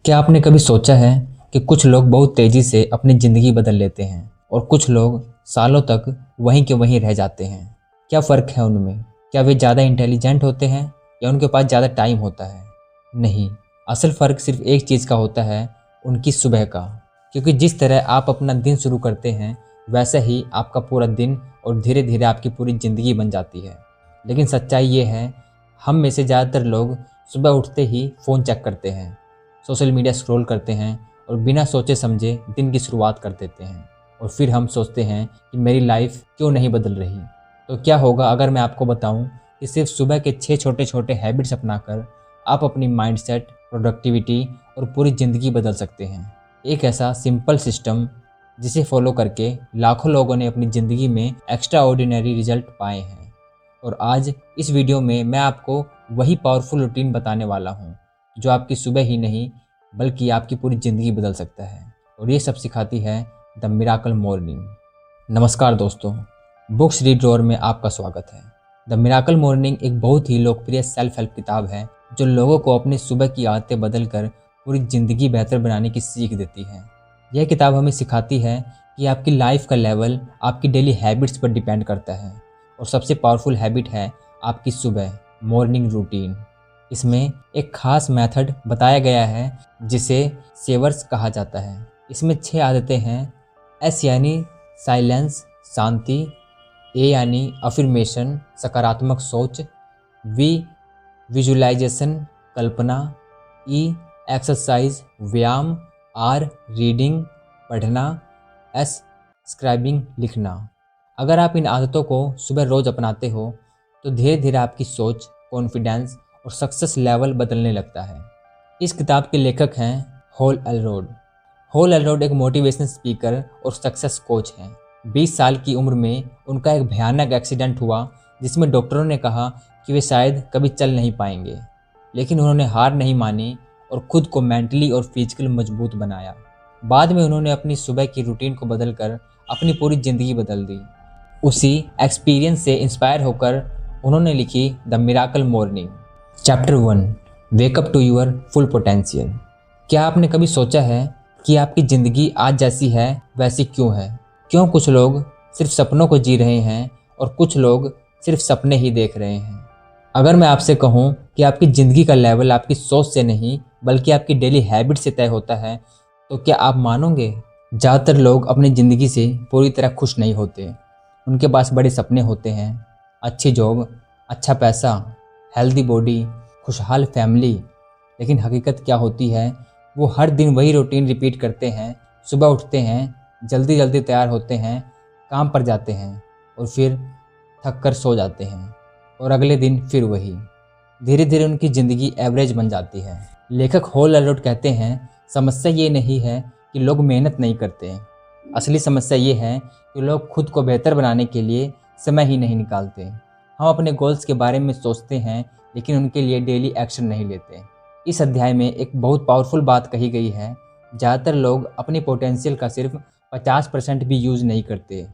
क्या आपने कभी सोचा है कि कुछ लोग बहुत तेज़ी से अपनी ज़िंदगी बदल लेते हैं और कुछ लोग सालों तक वहीं के वहीं रह जाते हैं। क्या फ़र्क है उनमें? क्या वे ज़्यादा इंटेलिजेंट होते हैं या उनके पास ज़्यादा टाइम होता है? नहीं, असल फ़र्क सिर्फ एक चीज़ का होता है, उनकी सुबह का। क्योंकि जिस तरह आप अपना दिन शुरू करते हैं वैसे ही आपका पूरा दिन और धीरे धीरे आपकी पूरी ज़िंदगी बन जाती है। लेकिन सच्चाई ये है, हम में से ज़्यादातर लोग सुबह उठते ही फ़ोन चेक करते हैं, सोशल मीडिया स्क्रॉल करते हैं और बिना सोचे समझे दिन की शुरुआत कर देते हैं। और फिर हम सोचते हैं कि मेरी लाइफ क्यों नहीं बदल रही। तो क्या होगा अगर मैं आपको बताऊं कि सिर्फ सुबह के 6 छोटे छोटे हैबिट्स अपनाकर आप अपनी माइंडसेट, प्रोडक्टिविटी और पूरी ज़िंदगी बदल सकते हैं। एक ऐसा सिंपल सिस्टम जिसे फॉलो करके लाखों लोगों ने अपनी ज़िंदगी में एक्स्ट्रा ऑर्डिनरी रिजल्ट पाए हैं। और आज इस वीडियो में मैं आपको वही पावरफुल रूटीन बताने वाला हूँ जो आपकी सुबह ही नहीं बल्कि आपकी पूरी ज़िंदगी बदल सकता है। और ये सब सिखाती है द मिराकल मॉर्निंग। नमस्कार दोस्तों, बुक्स रीड ड्रॉअर में आपका स्वागत है। द मिराकल मॉर्निंग एक बहुत ही लोकप्रिय सेल्फ हेल्प किताब है जो लोगों को अपनी सुबह की आदतें बदलकर पूरी ज़िंदगी बेहतर बनाने की सीख देती है। यह किताब हमें सिखाती है कि आपकी लाइफ का लेवल आपकी डेली हैबिट्स पर डिपेंड करता है और सबसे पावरफुल हैबिट है आपकी सुबह मॉर्निंग रूटीन। इसमें एक खास मेथड बताया गया है जिसे सेवर्स कहा जाता है। इसमें 6 आदतें हैं। एस यानी साइलेंस, शांति। ए यानी अफर्मेशन, सकारात्मक सोच। वी विजुलाइजेशन, कल्पना। ई एक्सरसाइज, व्यायाम। आर रीडिंग, पढ़ना। एस स्क्राइबिंग, लिखना। अगर आप इन आदतों को सुबह रोज़ अपनाते हो तो धीरे धीरे आपकी सोच, कॉन्फिडेंस और सक्सेस लेवल बदलने लगता है। इस किताब के लेखक हैं हॉल एलरोड। हॉल एलरोड एक मोटिवेशनल स्पीकर और सक्सेस कोच हैं। 20 साल की उम्र में उनका एक भयानक एक्सीडेंट हुआ जिसमें डॉक्टरों ने कहा कि वे शायद कभी चल नहीं पाएंगे। लेकिन उन्होंने हार नहीं मानी और खुद को मेंटली और फिजिकली मजबूत बनाया। बाद में उन्होंने अपनी सुबह की रूटीन को बदलकर अपनी पूरी ज़िंदगी बदल दी। उसी एक्सपीरियंस से इंस्पायर होकर उन्होंने लिखी the miracle morning. Chapter 1, wake up to your full potential. क्या आपने कभी सोचा है कि आपकी ज़िंदगी आज जैसी है वैसी क्यों है? क्यों कुछ लोग सिर्फ सपनों को जी रहे हैं और कुछ लोग सिर्फ सपने ही देख रहे हैं? अगर मैं आपसे कहूँ कि आपकी ज़िंदगी का लेवल आपकी सोच से नहीं बल्कि आपकी डेली हैबिट से तय होता है, तो क्या आप मानोगे? ज़्यादातर लोग अपनी ज़िंदगी से पूरी तरह खुश नहीं होते। उनके पास बड़े सपने होते हैं, अच्छी जॉब, अच्छा पैसा, हेल्दी बॉडी, खुशहाल फैमिली। लेकिन हकीकत क्या होती है, वो हर दिन वही रूटीन रिपीट करते हैं। सुबह उठते हैं, जल्दी जल्दी तैयार होते हैं, काम पर जाते हैं और फिर थक कर सो जाते हैं और अगले दिन फिर वही। धीरे धीरे उनकी ज़िंदगी एवरेज बन जाती है। लेखक हॉल एलरोड कहते हैं, समस्या ये नहीं है कि लोग मेहनत नहीं करते। असली समस्या ये है कि लोग खुद को बेहतर बनाने के लिए समय ही नहीं निकालते। हम अपने गोल्स के बारे में सोचते हैं लेकिन उनके लिए डेली एक्शन नहीं लेते। इस अध्याय में एक बहुत पावरफुल बात कही गई है। ज़्यादातर लोग अपनी पोटेंशियल का सिर्फ 50% भी यूज़ नहीं करते।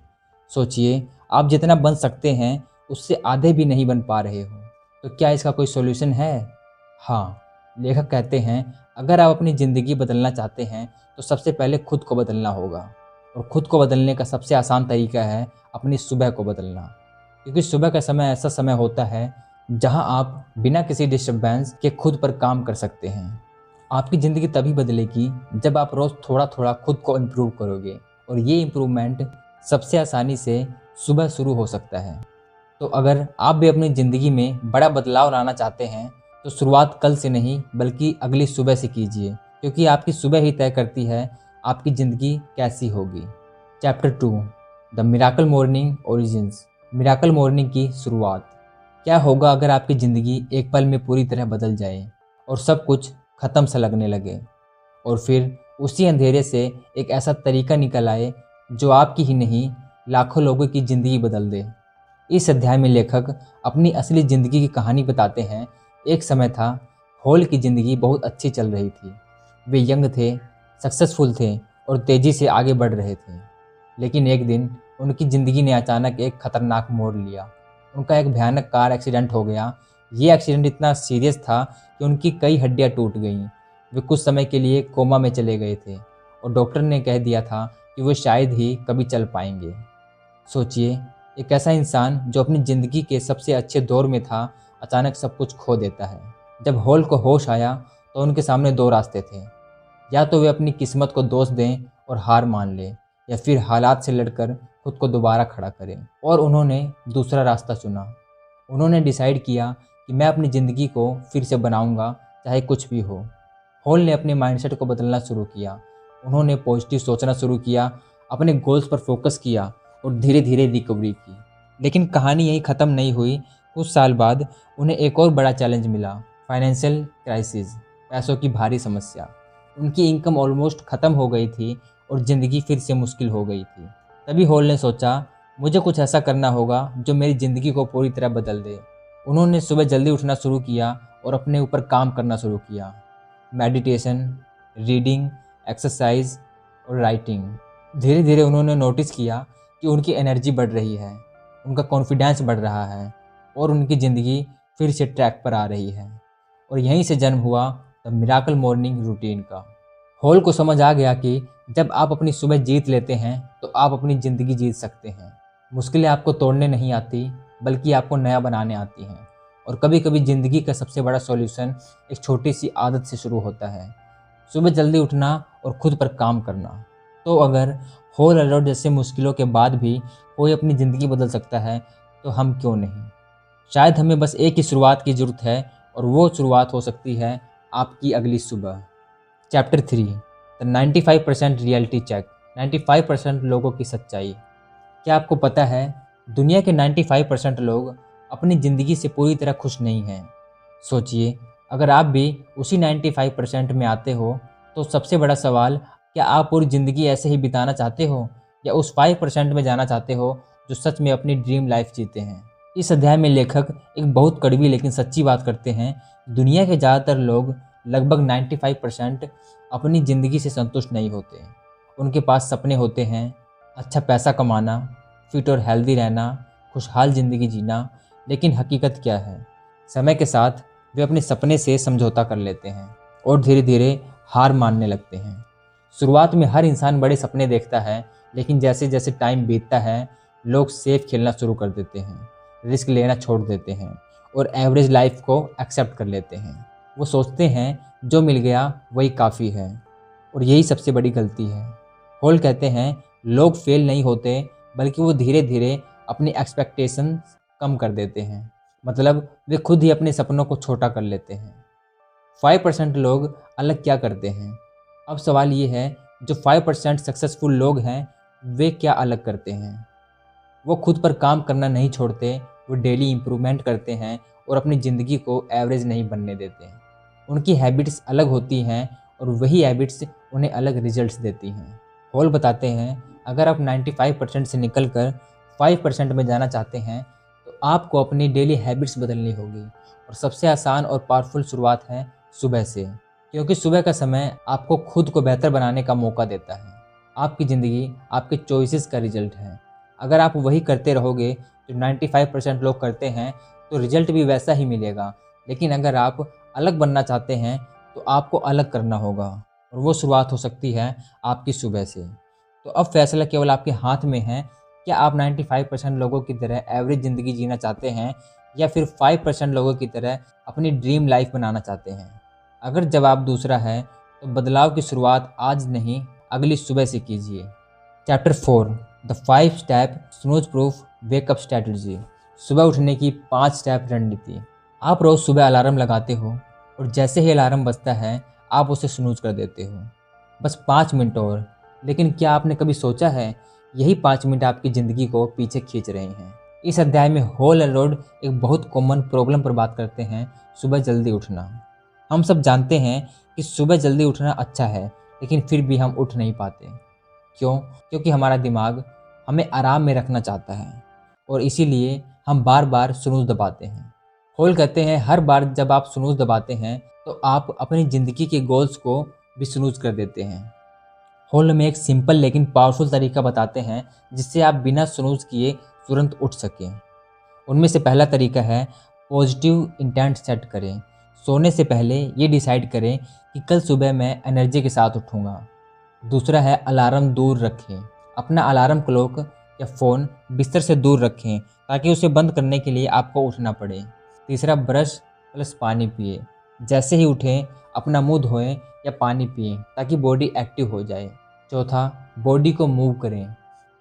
सोचिए, आप जितना बन सकते हैं उससे आधे भी नहीं बन पा रहे हो। तो क्या इसका कोई सॉल्यूशन है? हाँ, लेखक कहते हैं, अगर आप अपनी ज़िंदगी बदलना चाहते हैं तो सबसे पहले खुद को बदलना होगा। और खुद को बदलने का सबसे आसान तरीका है अपनी सुबह को बदलना। क्योंकि सुबह का समय ऐसा समय होता है जहां आप बिना किसी डिस्टर्बेंस के खुद पर काम कर सकते हैं। आपकी ज़िंदगी तभी बदलेगी जब आप रोज़ थोड़ा थोड़ा खुद को इम्प्रूव करोगे। और ये इम्प्रूवमेंट सबसे आसानी से सुबह शुरू हो सकता है। तो अगर आप भी अपनी ज़िंदगी में बड़ा बदलाव लाना चाहते हैं तो शुरुआत कल से नहीं बल्कि अगली सुबह से कीजिए। क्योंकि आपकी सुबह ही तय करती है आपकी ज़िंदगी कैसी होगी। Chapter 2, the miracle morning origins. Miracle morning की शुरुआत। क्या होगा अगर आपकी ज़िंदगी एक पल में पूरी तरह बदल जाए और सब कुछ ख़त्म सा लगने लगे और फिर उसी अंधेरे से एक ऐसा तरीका निकल आए जो आपकी ही नहीं लाखों लोगों की ज़िंदगी बदल दे? इस अध्याय में लेखक अपनी असली ज़िंदगी की कहानी बताते हैं। एक समय था, हॉल की ज़िंदगी बहुत अच्छी चल रही थी। वे यंग थे, सक्सेसफुल थे और तेज़ी से आगे बढ़ रहे थे। लेकिन एक दिन उनकी ज़िंदगी ने अचानक एक खतरनाक मोड़ लिया। उनका एक भयानक कार एक्सीडेंट हो गया। ये एक्सीडेंट इतना सीरियस था कि उनकी कई हड्डियां टूट गईं। वे कुछ समय के लिए कोमा में चले गए थे और डॉक्टर ने कह दिया था कि वे शायद ही कभी चल पाएंगे। सोचिए, एक ऐसा इंसान जो अपनी ज़िंदगी के सबसे अच्छे दौर में था, अचानक सब कुछ खो देता है। जब हॉल को होश आया तो उनके सामने दो रास्ते थे। या तो वे अपनी किस्मत को दोष दें और हार मान लें, या फिर हालात से लड़कर खुद को दोबारा खड़ा करें। और उन्होंने दूसरा रास्ता चुना। उन्होंने डिसाइड किया कि मैं अपनी ज़िंदगी को फिर से बनाऊंगा, चाहे कुछ भी हो। हॉल ने अपने माइंडसेट को बदलना शुरू किया। उन्होंने पॉजिटिव सोचना शुरू किया, अपने गोल्स पर फोकस किया और धीरे धीरे रिकवरी की। लेकिन कहानी यहीं ख़त्म नहीं हुई। कुछ साल बाद उन्हें एक और बड़ा चैलेंज मिला, फाइनेंशियल क्राइसिस, पैसों की भारी समस्या। उनकी इनकम ऑलमोस्ट ख़त्म हो गई थी और ज़िंदगी फिर से मुश्किल हो गई थी। तभी हॉल ने सोचा, मुझे कुछ ऐसा करना होगा जो मेरी ज़िंदगी को पूरी तरह बदल दे। उन्होंने सुबह जल्दी उठना शुरू किया और अपने ऊपर काम करना शुरू किया। मेडिटेशन, रीडिंग, एक्सरसाइज और राइटिंग। धीरे धीरे उन्होंने नोटिस किया कि उनकी एनर्जी बढ़ रही है, उनका कॉन्फिडेंस बढ़ रहा है और उनकी ज़िंदगी फिर से ट्रैक पर आ रही है। और यहीं से जन्म हुआ द मिराकल मॉर्निंग रूटीन का। हॉल को समझ आ गया कि जब आप अपनी सुबह जीत लेते हैं तो आप अपनी ज़िंदगी जीत सकते हैं। मुश्किलें आपको तोड़ने नहीं आती, बल्कि आपको नया बनाने आती हैं। और कभी कभी ज़िंदगी का सबसे बड़ा सॉल्यूशन एक छोटी सी आदत से शुरू होता है, सुबह जल्दी उठना और खुद पर काम करना। तो अगर होल अलॉट जैसे मुश्किलों के बाद भी कोई अपनी ज़िंदगी बदल सकता है, तो हम क्यों नहीं। शायद हमें बस एक ही शुरुआत की ज़रूरत है, और वो शुरुआत हो सकती है आपकी अगली सुबह। Chapter 3, the 95% reality check. 95% लोगों की सच्चाई। क्या आपको पता है, दुनिया के 95% लोग अपनी ज़िंदगी से पूरी तरह खुश नहीं हैं। सोचिए, अगर आप भी उसी 95% में आते हो, तो सबसे बड़ा सवाल, क्या आप पूरी ज़िंदगी ऐसे ही बिताना चाहते हो, या उस 5% में जाना चाहते हो जो सच में अपनी ड्रीम लाइफ जीते हैं। इस अध्याय में लेखक एक बहुत कड़वी लेकिन सच्ची बात करते हैं। दुनिया के ज़्यादातर लोग, लगभग 95%, अपनी ज़िंदगी से संतुष्ट नहीं होते। उनके पास सपने होते हैं, अच्छा पैसा कमाना, फिट और हेल्दी रहना, खुशहाल ज़िंदगी जीना। लेकिन हकीकत क्या है? समय के साथ वे अपने सपने से समझौता कर लेते हैं और धीरे धीरे हार मानने लगते हैं। शुरुआत में हर इंसान बड़े सपने देखता है, लेकिन जैसे जैसे टाइम बीतता है, लोग सेफ खेलना शुरू कर देते हैं, रिस्क लेना छोड़ देते हैं और एवरेज लाइफ को एक्सेप्ट कर लेते हैं। वो सोचते हैं जो मिल गया वही काफ़ी है, और यही सबसे बड़ी गलती है। हॉल कहते हैं, लोग फेल नहीं होते, बल्कि वो धीरे धीरे अपनी एक्सपेक्टेशंस कम कर देते हैं। मतलब वे खुद ही अपने सपनों को छोटा कर लेते हैं। 5% लोग अलग क्या करते हैं? अब सवाल ये है, जो 5% सक्सेसफुल लोग हैं, वे क्या अलग करते हैं? वो खुद पर काम करना नहीं छोड़ते, वो डेली इम्प्रूवमेंट करते हैं और अपनी ज़िंदगी को एवरेज नहीं बनने देते हैं। उनकी हैबिट्स अलग होती हैं और वही हैबिट्स उन्हें अलग रिजल्ट्स देती हैं। हॉल बताते हैं, अगर आप 95% से निकल कर 5% में जाना चाहते हैं, तो आपको अपनी डेली हैबिट्स बदलनी होगी। और सबसे आसान और पावरफुल शुरुआत है सुबह से, क्योंकि सुबह का समय आपको खुद को बेहतर बनाने का मौका देता है। आपकी ज़िंदगी आपके चॉइसेस का रिजल्ट है। अगर आप वही करते रहोगे जो 95% लोग करते हैं, तो रिजल्ट भी वैसा ही मिलेगा। लेकिन अगर आप अलग बनना चाहते हैं, तो आपको अलग करना होगा, और वो शुरुआत हो सकती है आपकी सुबह से। तो अब फैसला केवल आपके हाथ में है, क्या आप 95% लोगों की तरह एवरेज ज़िंदगी जीना चाहते हैं, या फिर 5% लोगों की तरह अपनी ड्रीम लाइफ बनाना चाहते हैं। अगर जवाब दूसरा है, तो बदलाव की शुरुआत आज नहीं, अगली सुबह से कीजिए। Chapter 4, the 5 step snooze proof wake up strategy. सुबह उठने की 5 स्टेप रणनीति। आप रोज़ सुबह अलार्म लगाते हो, और जैसे ही अलार्म बजता है, आप उसे स्नूज कर देते हो। बस 5 मिनट और। लेकिन क्या आपने कभी सोचा है, यही 5 मिनट आपकी ज़िंदगी को पीछे खींच रहे हैं। इस अध्याय में हॉल अलॉट एक बहुत कॉमन प्रॉब्लम पर बात करते हैं, सुबह जल्दी उठना। हम सब जानते हैं कि सुबह जल्दी उठना अच्छा है, लेकिन फिर भी हम उठ नहीं पाते। क्यों? क्योंकि हमारा दिमाग हमें आराम में रखना चाहता है, और इसीलिए हम बार बार स्नूज दबाते हैं। हॉल कहते हैं, हर बार जब आप स्नूज दबाते हैं, तो आप अपनी ज़िंदगी के गोल्स को भी स्नूज कर देते हैं। हॉल में एक सिंपल लेकिन पावरफुल तरीका बताते हैं, जिससे आप बिना स्नूज किए तुरंत उठ सकें। उनमें से पहला तरीका है, पॉजिटिव इंटेंट सेट करें। सोने से पहले ये डिसाइड करें कि कल सुबह मैं एनर्जी के साथ उठूँगा। दूसरा है अलार्म दूर रखें। अपना अलार्म क्लॉक या फ़ोन बिस्तर से दूर रखें ताकि उसे बंद करने के लिए आपको उठना पड़े। तीसरा, ब्रश प्लस पानी पिए। जैसे ही उठें अपना मुंह धोएं या पानी पिएं ताकि बॉडी एक्टिव हो जाए। चौथा, बॉडी को मूव करें।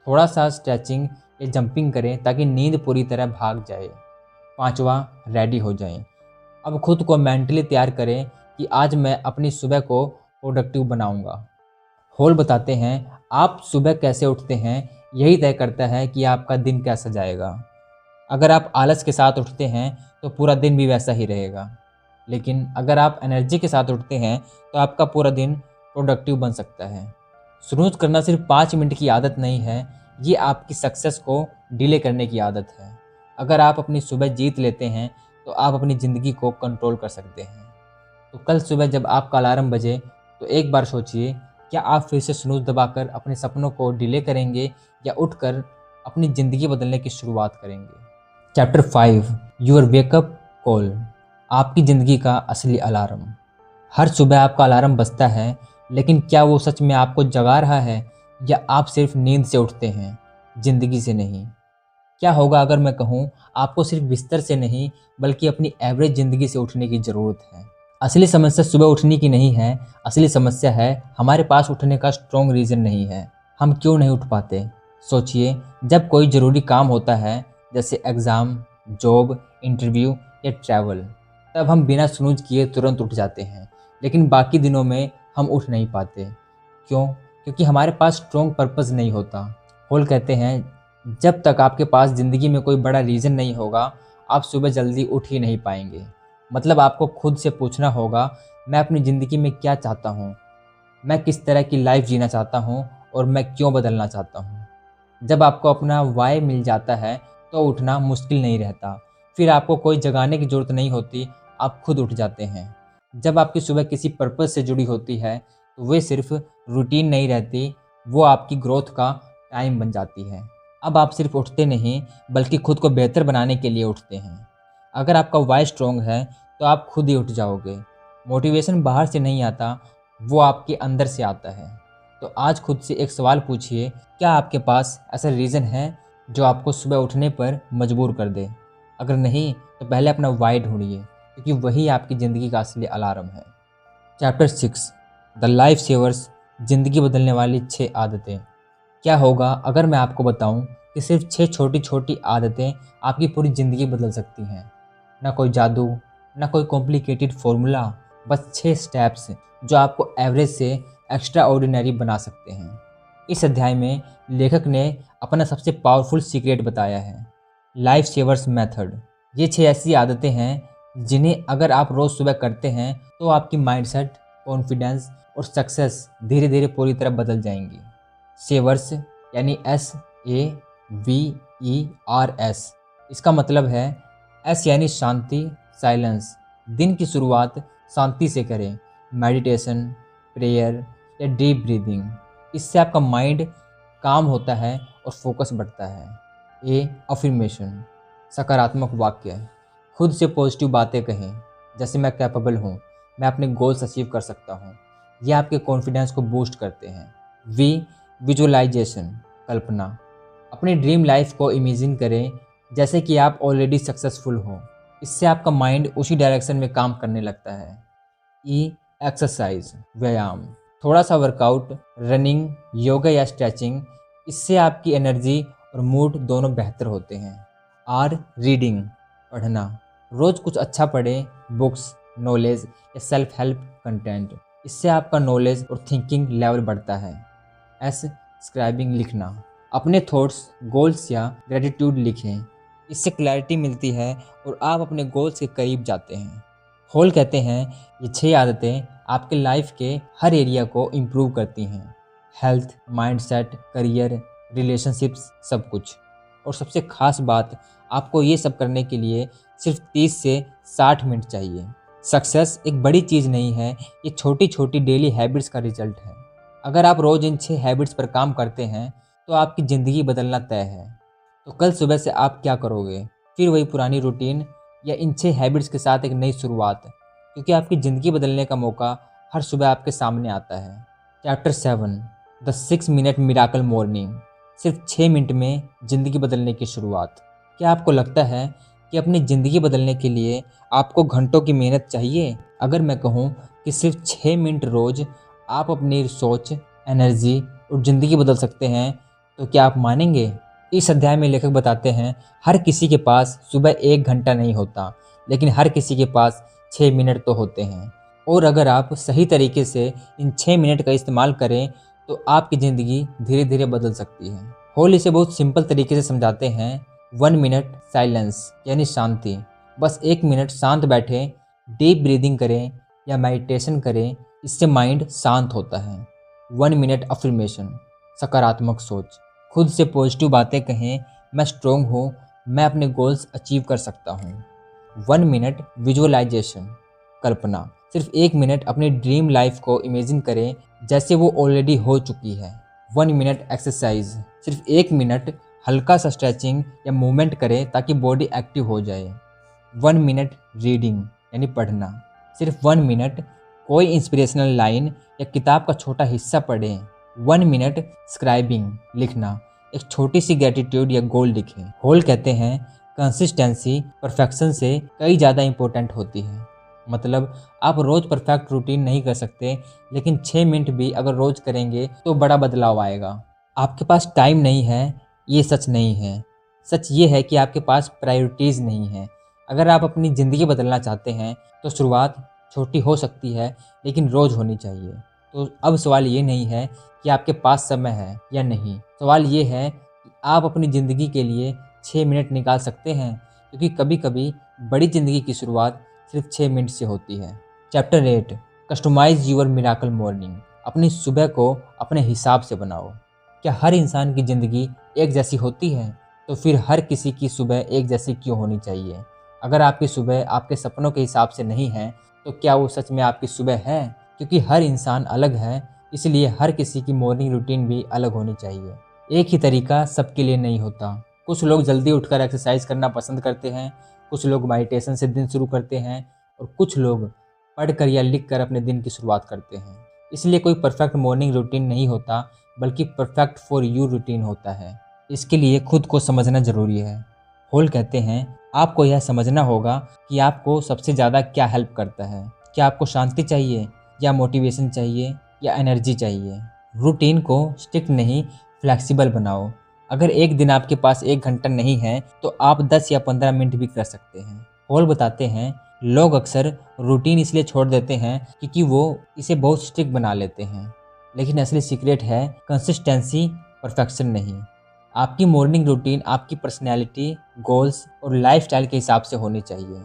थोड़ा सा स्ट्रेचिंग या जंपिंग करें ताकि नींद पूरी तरह भाग जाए। पांचवा, रेडी हो जाएं। अब खुद को मेंटली तैयार करें कि आज मैं अपनी सुबह को प्रोडक्टिव बनाऊंगा। होल बताते हैं, आप सुबह कैसे उठते हैं यही तय करता है कि आपका दिन कैसा जाएगा। अगर आप आलस के साथ उठते हैं तो पूरा दिन भी वैसा ही रहेगा, लेकिन अगर आप एनर्जी के साथ उठते हैं तो आपका पूरा दिन प्रोडक्टिव बन सकता है। स्नूज करना सिर्फ 5 मिनट की आदत नहीं है, ये आपकी सक्सेस को डिले करने की आदत है। अगर आप अपनी सुबह जीत लेते हैं तो आप अपनी ज़िंदगी को कंट्रोल कर सकते हैं। तो कल सुबह जब आपका अलार्म बजे तो एक बार सोचिए, क्या आप फिर से स्नूज दबाकर अपने सपनों को डिले करेंगे या उठकर अपनी ज़िंदगी बदलने की शुरुआत करेंगे। Chapter 5, your wake up call. आपकी ज़िंदगी का असली अलार्म। हर सुबह आपका अलार्म बजता है, लेकिन क्या वो सच में आपको जगा रहा है या आप सिर्फ नींद से उठते हैं, ज़िंदगी से नहीं। क्या होगा अगर मैं कहूँ, आपको सिर्फ बिस्तर से नहीं बल्कि अपनी एवरेज ज़िंदगी से उठने की ज़रूरत है। असली समस्या सुबह उठने की नहीं है, असली समस्या है हमारे पास उठने का स्ट्रॉन्ग रीज़न नहीं है। हम क्यों नहीं उठ पाते? सोचिए, जब कोई ज़रूरी काम होता है जैसे एग्ज़ाम, जॉब, इंटरव्यू या ट्रैवल, तब हम बिना स्नूज किए तुरंत उठ जाते हैं, लेकिन बाकी दिनों में हम उठ नहीं पाते। क्यों? क्योंकि हमारे पास स्ट्रॉन्ग पर्पस नहीं होता। होल कहते हैं, जब तक आपके पास ज़िंदगी में कोई बड़ा रीज़न नहीं होगा, आप सुबह जल्दी उठ ही नहीं पाएंगे। मतलब आपको खुद से पूछना होगा, मैं अपनी ज़िंदगी में क्या चाहता हूँ, मैं किस तरह की लाइफ जीना चाहता हूँ और मैं क्यों बदलना चाहता हूँ। जब आपको अपना वाई मिल जाता है तो उठना मुश्किल नहीं रहता। फिर आपको कोई जगाने की ज़रूरत नहीं होती, आप खुद उठ जाते हैं। जब आपकी सुबह किसी पर्पस से जुड़ी होती है तो वे सिर्फ रूटीन नहीं रहती, वो आपकी ग्रोथ का टाइम बन जाती है। अब आप सिर्फ उठते नहीं बल्कि खुद को बेहतर बनाने के लिए उठते हैं। अगर आपका वाई स्ट्रॉन्ग है तो आप खुद ही उठ जाओगे। मोटिवेशन बाहर से नहीं आता, वो आपके अंदर से आता है। तो आज खुद से एक सवाल पूछिए, क्या आपके पास ऐसा रीज़न है जो आपको सुबह उठने पर मजबूर कर दे? अगर नहीं तो पहले अपना वाई ढूंढिए, क्योंकि वही आपकी ज़िंदगी का असली अलार्म है। Chapter 6, the life savers. ज़िंदगी बदलने वाली 6 आदतें। क्या होगा अगर मैं आपको बताऊं कि सिर्फ 6 छोटी छोटी आदतें आपकी पूरी ज़िंदगी बदल सकती हैं। ना कोई जादू, ना कोई कॉम्प्लिकेटेड फॉर्मूला, बस 6 स्टेप्स जो आपको एवरेज से एक्स्ट्रा ऑर्डिनरी बना सकते हैं। इस अध्याय में लेखक ने अपना सबसे पावरफुल सीक्रेट बताया है, लाइफ सेवर्स मेथड। ये 6 ऐसी आदतें हैं जिन्हें अगर आप रोज़ सुबह करते हैं तो आपकी माइंडसेट, कॉन्फिडेंस और सक्सेस धीरे धीरे पूरी तरह बदल जाएंगी। सेवर्स यानी SAVERS। इसका मतलब है, एस यानी शांति, साइलेंस। दिन की शुरुआत शांति से करें, मेडिटेशन, प्रेयर या डीप ब्रीदिंग। इससे आपका माइंड काम होता है और फोकस बढ़ता है। अफर्मेशन, सकारात्मक वाक्य। खुद से पॉजिटिव बातें कहें, जैसे मैं कैपेबल हूँ, मैं अपने गोल्स अचीव कर सकता हूँ। ये आपके कॉन्फिडेंस को बूस्ट करते हैं। विजुअलाइजेशन, कल्पना। अपनी ड्रीम लाइफ को इमेजिन करें जैसे कि आप ऑलरेडी सक्सेसफुल हो। इससे आपका माइंड उसी डायरेक्शन में काम करने लगता है। एक्सरसाइज, व्यायाम। थोड़ा सा वर्कआउट, रनिंग, योगा या स्ट्रेचिंग। इससे आपकी एनर्जी और मूड दोनों बेहतर होते हैं। रीडिंग, पढ़ना। रोज़ कुछ अच्छा पढ़ें, बुक्स, नॉलेज या सेल्फ हेल्प कंटेंट। इससे आपका नॉलेज और थिंकिंग लेवल बढ़ता है। स्क्राइबिंग, लिखना। अपने थॉट्स, गोल्स या ग्रेटिट्यूड लिखें। इससे क्लैरिटी मिलती है और आप अपने गोल्स के करीब जाते हैं। होल कहते हैं, ये 6 आदतें आपके लाइफ के हर एरिया को इम्प्रूव करती हैं। हेल्थ, माइंडसेट, करियर, रिलेशनशिप्स, सब कुछ। और सबसे खास बात, आपको ये सब करने के लिए सिर्फ 30 से 60 मिनट चाहिए। सक्सेस एक बड़ी चीज़ नहीं है, ये छोटी छोटी डेली हैबिट्स का रिजल्ट है। अगर आप रोज़ इन 6 हैबिट्स पर काम करते हैं तो आपकी ज़िंदगी बदलना तय है। तो कल सुबह से आप क्या करोगे? फिर वही पुरानी रूटीन या इन 6 हैबिट्स के साथ एक नई शुरुआत? क्योंकि आपकी ज़िंदगी बदलने का मौका हर सुबह आपके सामने आता है। Chapter 7 the 6 minute miracle morning. सिर्फ 6 मिनट में ज़िंदगी बदलने की शुरुआत। क्या आपको लगता है कि अपनी ज़िंदगी बदलने के लिए आपको घंटों की मेहनत चाहिए? अगर मैं कहूँ कि सिर्फ 6 मिनट रोज़ आप अपनी सोच, एनर्जी और ज़िंदगी बदल सकते हैं, तो क्या आप मानेंगे? इस अध्याय में लेखक बताते हैं, हर किसी के पास सुबह 1 घंटा नहीं होता, लेकिन हर किसी के पास 6 मिनट तो होते हैं। और अगर आप सही तरीके से इन 6 मिनट का इस्तेमाल करें तो आपकी ज़िंदगी धीरे धीरे बदल सकती है। हॉल इसे बहुत सिंपल तरीके से समझाते हैं। 1 मिनट साइलेंस यानी शांति। बस 1 मिनट शांत बैठें, डीप ब्रीदिंग करें या मेडिटेशन करें, इससे माइंड शांत होता है। 1 मिनट अफर्मेशन, सकारात्मक सोच। खुद से पॉजिटिव बातें कहें, मैं स्ट्रोंग हूँ, मैं अपने गोल्स अचीव कर सकता हूँ। 1 मिनट विजुअलाइजेशन, कल्पना। सिर्फ 1 मिनट अपनी ड्रीम लाइफ को इमेजिन करें जैसे वो ऑलरेडी हो चुकी है। 1 मिनट एक्सरसाइज। सिर्फ 1 मिनट हल्का सा स्ट्रेचिंग या मूवमेंट करें ताकि बॉडी एक्टिव हो जाए। 1 मिनट रीडिंग यानी पढ़ना। सिर्फ 1 मिनट कोई इंस्पिरेशनल लाइन या किताब का छोटा हिस्सा पढ़ें। 1 मिनट स्क्राइबिंग, लिखना। एक छोटी सी ग्रेटिट्यूड या गोल लिखें। होल कहते हैं कंसिस्टेंसी परफेक्शन से कई ज़्यादा इंपॉर्टेंट होती है। मतलब आप रोज़ परफेक्ट रूटीन नहीं कर सकते, लेकिन 6 मिनट भी अगर रोज़ करेंगे तो बड़ा बदलाव आएगा। आपके पास टाइम नहीं है, ये सच नहीं है। सच ये है कि आपके पास प्रायोरिटीज़ नहीं है। अगर आप अपनी ज़िंदगी बदलना चाहते हैं तो शुरुआत छोटी हो सकती है, लेकिन रोज़ होनी चाहिए। तो अब सवाल ये नहीं है कि आपके पास समय है या नहीं, सवाल ये है कि आप अपनी ज़िंदगी के लिए 6 मिनट निकाल सकते हैं, क्योंकि कभी कभी बड़ी ज़िंदगी की शुरुआत सिर्फ 6 मिनट से होती है। Chapter 8 customise your miracle morning. अपनी सुबह को अपने हिसाब से बनाओ। क्या हर इंसान की ज़िंदगी एक जैसी होती है? तो फिर हर किसी की सुबह एक जैसी क्यों होनी चाहिए? अगर आपकी सुबह आपके सपनों के हिसाब से नहीं है, तो क्या वो सच में आपकी सुबह है? क्योंकि हर इंसान अलग है, इसलिए हर किसी की मॉर्निंग रूटीन भी अलग होनी चाहिए। एक ही तरीका सबके लिए नहीं होता। कुछ लोग जल्दी उठकर एक्सरसाइज करना पसंद करते हैं, कुछ लोग मेडिटेशन से दिन शुरू करते हैं और कुछ लोग पढ़कर या लिखकर अपने दिन की शुरुआत करते हैं। इसलिए कोई परफेक्ट मॉर्निंग रूटीन नहीं होता, बल्कि परफेक्ट फॉर यू रूटीन होता है। इसके लिए खुद को समझना ज़रूरी है। होल कहते हैं आपको यह समझना होगा कि आपको सबसे ज़्यादा क्या हेल्प करता है। क्या आपको शांति चाहिए या मोटिवेशन चाहिए या एनर्जी चाहिए? रूटीन को स्ट्रिक्ट नहीं, फ्लेक्सिबल बनाओ। अगर एक दिन आपके पास 1 घंटा नहीं है तो आप 10 या 15 मिनट भी कर सकते हैं। हॉल बताते हैं लोग अक्सर रूटीन इसलिए छोड़ देते हैं क्योंकि वो इसे बहुत स्ट्रिक्ट बना लेते हैं, लेकिन असली सीक्रेट है कंसिस्टेंसी, परफेक्शन नहीं। आपकी मॉर्निंग रूटीन आपकी पर्सनैलिटी, गोल्स और लाइफस्टाइल के हिसाब से होनी चाहिए,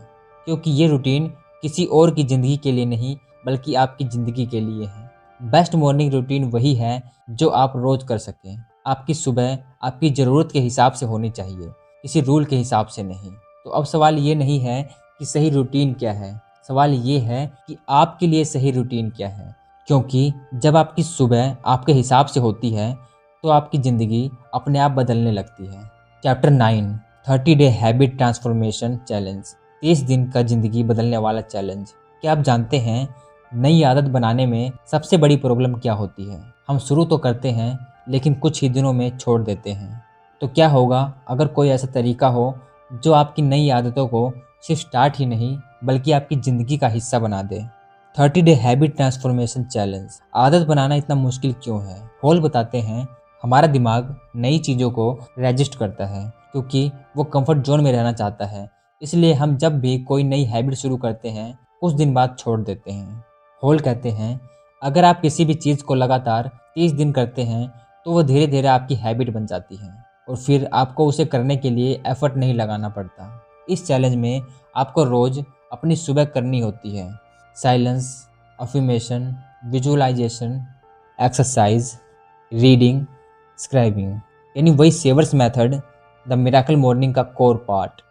क्योंकि ये रूटीन किसी और की ज़िंदगी के लिए नहीं, बल्कि आपकी ज़िंदगी के लिए है। बेस्ट मॉर्निंग रूटीन वही है जो आप रोज़ कर सकें। आपकी सुबह आपकी ज़रूरत के हिसाब से होनी चाहिए, किसी रूल के हिसाब से नहीं। तो अब सवाल ये नहीं है कि सही रूटीन क्या है, सवाल ये है कि आपके लिए सही रूटीन क्या है। क्योंकि जब आपकी सुबह आपके हिसाब से होती है तो आपकी ज़िंदगी अपने आप बदलने लगती है। Chapter 9 30 day habit transformation challenge. 30 दिन का ज़िंदगी बदलने वाला चैलेंज। क्या आप जानते हैं नई आदत बनाने में सबसे बड़ी प्रॉब्लम क्या होती है? हम शुरू तो करते हैं, लेकिन कुछ ही दिनों में छोड़ देते हैं। तो क्या होगा अगर कोई ऐसा तरीका हो जो आपकी नई आदतों को सिर्फ स्टार्ट ही नहीं, बल्कि आपकी ज़िंदगी का हिस्सा बना दे? 30 डे हैबिट ट्रांसफॉर्मेशन चैलेंज। आदत बनाना इतना मुश्किल क्यों है? हॉल बताते हैं हमारा दिमाग नई चीज़ों को रेजिस्ट करता है, क्योंकि वो कंफर्ट जोन में रहना चाहता है। इसलिए हम जब भी कोई नई हैबिट शुरू करते हैं, कुछ दिन बाद छोड़ देते हैं। हॉल कहते हैं अगर आप किसी भी चीज़ को लगातार 30 दिन करते हैं तो वो धीरे धीरे आपकी हैबिट बन जाती है और फिर आपको उसे करने के लिए एफर्ट नहीं लगाना पड़ता। इस चैलेंज में आपको रोज़ अपनी सुबह करनी होती है। Silence, affirmation, visualisation, exercise, reading, scribing, यानी वही SAVERS method, the miracle morning का कोर पार्ट।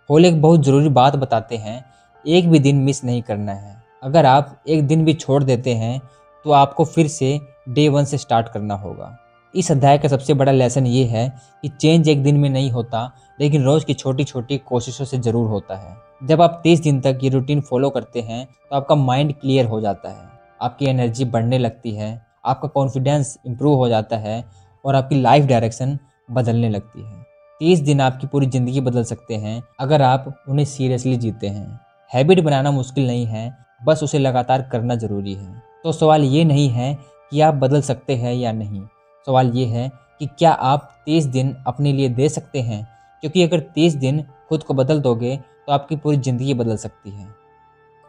होल एक बहुत ज़रूरी बात बताते हैं, एक भी दिन मिस नहीं करना है। अगर आप एक दिन भी छोड़ देते हैं तो आपको फिर से डे 1 से स्टार्ट करना होगा। इस अध्याय का सबसे बड़ा लेसन ये है कि चेंज एक दिन में नहीं होता, लेकिन रोज़ की छोटी छोटी कोशिशों से ज़रूर होता है। जब आप 30 दिन तक ये रूटीन फॉलो करते हैं तो आपका माइंड क्लियर हो जाता है, आपकी एनर्जी बढ़ने लगती है, आपका कॉन्फिडेंस इंप्रूव हो जाता है और आपकी लाइफ डायरेक्शन बदलने लगती है। 30 दिन आपकी पूरी ज़िंदगी बदल सकते हैं अगर आप उन्हें सीरियसली जीते हैं। हैबिट बनाना मुश्किल नहीं है, बस उसे लगातार करना ज़रूरी है। तो सवाल ये नहीं है कि आप बदल सकते हैं या नहीं, सवाल ये है कि क्या आप 30 दिन अपने लिए दे सकते हैं, क्योंकि अगर 30 दिन खुद को बदल दोगे तो आपकी पूरी ज़िंदगी बदल सकती है।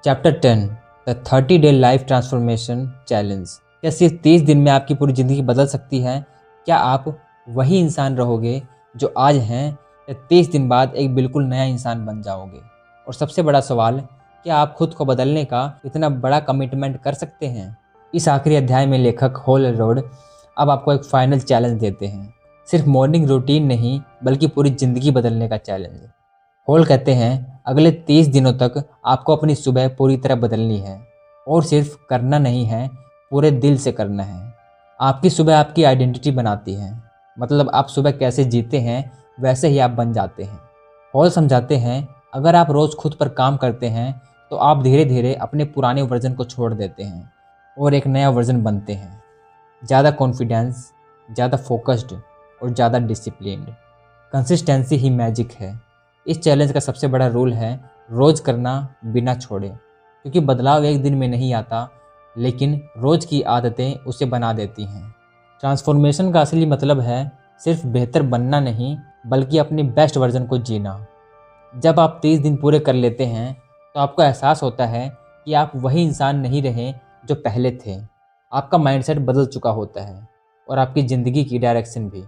Chapter 10 the 30 day life transformation challenge. क्या सिर्फ 30 दिन में आपकी पूरी ज़िंदगी बदल सकती है? क्या आप वही इंसान रहोगे जो आज हैं, या 30 दिन बाद एक बिल्कुल नया इंसान बन जाओगे? और सबसे बड़ा सवाल, क्या आप खुद को बदलने का इतना बड़ा कमिटमेंट कर सकते हैं? इस आखिरी अध्याय में लेखक हॉल एलरोड अब आपको एक फाइनल चैलेंज देते हैं, सिर्फ मॉर्निंग रूटीन नहीं बल्कि पूरी ज़िंदगी बदलने का चैलेंज। हॉल कहते हैं अगले 30 दिनों तक आपको अपनी सुबह पूरी तरह बदलनी है, और सिर्फ करना नहीं है, पूरे दिल से करना है। आपकी सुबह आपकी आइडेंटिटी बनाती है, मतलब आप सुबह कैसे जीते हैं वैसे ही आप बन जाते हैं। हॉल समझाते हैं अगर आप रोज़ खुद पर काम करते हैं तो आप धीरे धीरे अपने पुराने वर्जन को छोड़ देते हैं और एक नया वर्जन बनते हैं, ज़्यादा कॉन्फिडेंस, ज़्यादा फोकस्ड और ज़्यादा डिसिप्लिन्ड। कंसिस्टेंसी ही मैजिक है। इस चैलेंज का सबसे बड़ा रूल है रोज़ करना बिना छोड़े, क्योंकि बदलाव एक दिन में नहीं आता, लेकिन रोज़ की आदतें उसे बना देती हैं। ट्रांसफॉर्मेशन का असली मतलब है सिर्फ बेहतर बनना नहीं बल्कि अपनी बेस्ट वर्जन को जीना। जब आप 30 दिन पूरे कर लेते हैं तो आपको एहसास होता है कि आप वही इंसान नहीं रहे जो पहले थे। आपका माइंडसेट बदल चुका होता है और आपकी ज़िंदगी की डायरेक्शन भी।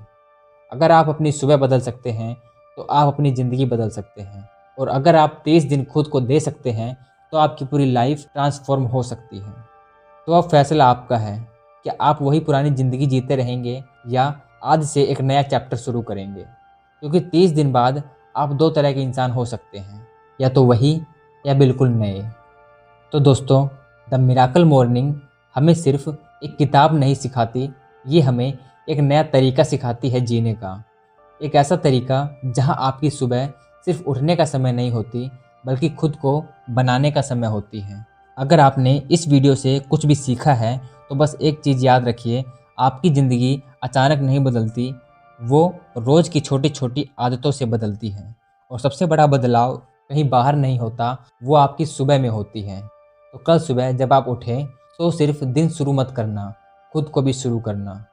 अगर आप अपनी सुबह बदल सकते हैं तो आप अपनी ज़िंदगी बदल सकते हैं, और अगर आप 30 दिन खुद को दे सकते हैं तो आपकी पूरी लाइफ ट्रांसफॉर्म हो सकती है। तो अब फैसला आपका है कि आप वही पुरानी ज़िंदगी जीते रहेंगे या आज से एक नया चैप्टर शुरू करेंगे, क्योंकि 30 दिन बाद आप दो तरह के इंसान हो सकते हैं, या तो वही या बिल्कुल नए। तो दोस्तों, द मिराकल मॉर्निंग हमें सिर्फ एक किताब नहीं सिखाती, ये हमें एक नया तरीका सिखाती है जीने का। एक ऐसा तरीका जहां आपकी सुबह सिर्फ उठने का समय नहीं होती बल्कि खुद को बनाने का समय होती है। अगर आपने इस वीडियो से कुछ भी सीखा है तो बस एक चीज़ याद रखिए, आपकी ज़िंदगी अचानक नहीं बदलती, वो रोज़ की छोटी छोटी आदतों से बदलती है। और सबसे बड़ा बदलाव कहीं बाहर नहीं होता, वो आपकी सुबह में होती है। तो कल सुबह जब आप उठें तो सिर्फ दिन शुरू मत करना, खुद को भी शुरू करना।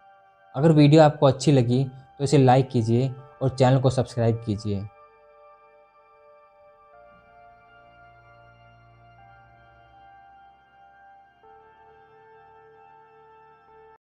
अगर वीडियो आपको अच्छी लगी तो इसे लाइक कीजिए और चैनल को सब्सक्राइब कीजिए।